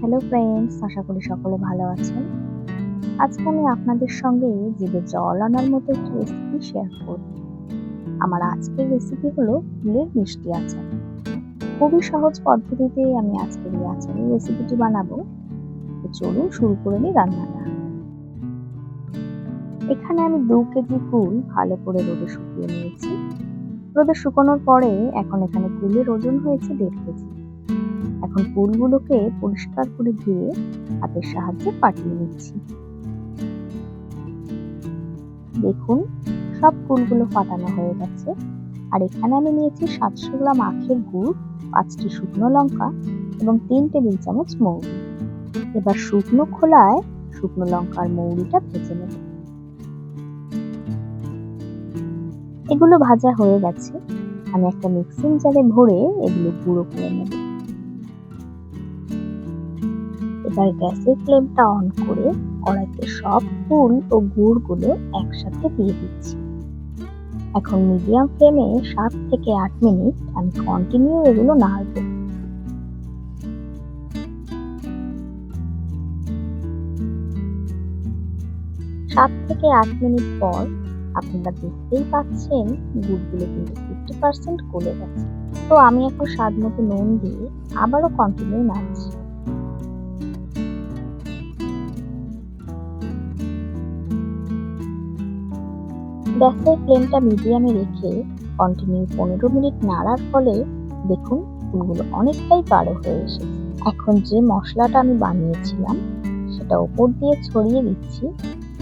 Hello friends, আশা করি সকলে ভালো আছেন। আজকে আমি আপনাদের সঙ্গে জিভে জল আনার মতো একটি রেসিপি শেয়ার করব। আমার আজকের রেসিপি হলো কুলের মিষ্টি আচার। খুবই সহজ পদ্ধতিতে আমি আজকের এই আচারের রেসিপিটি বানাবো। তো চলুন শুরু করে নিই রান্নাটা। এখানে আমি 2 কেজি কুল ভালো করে রোদে শুকিয়ে নিয়েছি। রোদে শুকানোর পরে এখন এখানে কুলের ওজন হয়েছে 1.5 কেজি। এখন কুলগুলোকে পরিষ্কার করে ধুয়ে হাতের সাহায্যে ফাটিয়ে নিচ্ছি। দেখুন, সব কুলগুলো ফাটানো হয়ে গেছে। আর এখানে আমি নিয়েছি 700 গ্রাম আখের গুড়, 5টি শুকনো লঙ্কা এবং 3 টেবিল চামচ মৌরি। এবার শুকনো খোলায় শুকনো লঙ্কার মৌরিটা ভেজে নেব। এগুলো ভাজা হয়ে গেছে। আমি একটা মিক্সিং জারে ভরে এগুলো গুঁড়ো করে নেব। এবার গ্যাসের ফ্লেমটা অন করে কড়াইতে সব কুল ও গুড়গুলো একসাথে দিয়ে দিচ্ছি। এখন মিডিয়াম ফ্লেমে 7 থেকে 8 মিনিট আমি কন্টিনিউ এগুলো নাড়ব। 7 থেকে 8 মিনিট পর আপনারা দেখতেই পাচ্ছেন গুড়গুলো কিন্তু 50% গলে গেছে। তো আমি এখন স্বাদ মতো নুন দিয়ে আবারও কন্টিনিউ নাড়ছি। গ্যাসের ফ্লেমটা মিডিয়ামে রেখে কন্টিনিউ 15 মিনিট নাড়ার ফলে দেখুন ফুলগুলো অনেকটাই গাঢ় হয়ে এসেছে। এখন যে মশলাটা আমি বানিয়েছিলাম সেটা উপর দিয়ে ছড়িয়ে দিচ্ছি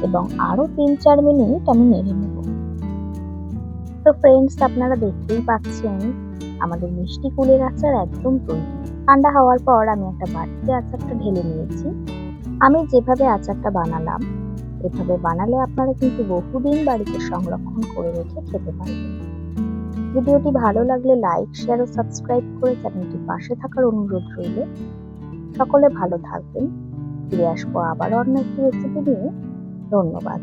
এবং আরো 3-4 মিনিট আমি নেড়ে নেব। তো ফ্রেন্ডস, আপনারা দেখতেই পাচ্ছেন আমাদের মিষ্টি কুলের আচার একদম তৈরি। ঠান্ডা হওয়ার পর আমি একটা বাটিতে আচারটা ঢেলে নিয়েছি। আমি যেভাবে আচারটা বানালাম এভাবে বানালে আপনারা কিন্তু বহুদিন বাড়িতে সংরক্ষণ করে রেখে খেতে পারবেন। ভিডিওটি ভালো লাগলে লাইক, শেয়ার ও সাবস্ক্রাইব করে চ্যানেলটির পাশে থাকার অনুরোধ রইল। সকলে ভালো থাকবেন। ফিরে আসবো আবার অন্য একটি রেসিপি নিয়ে। ধন্যবাদ।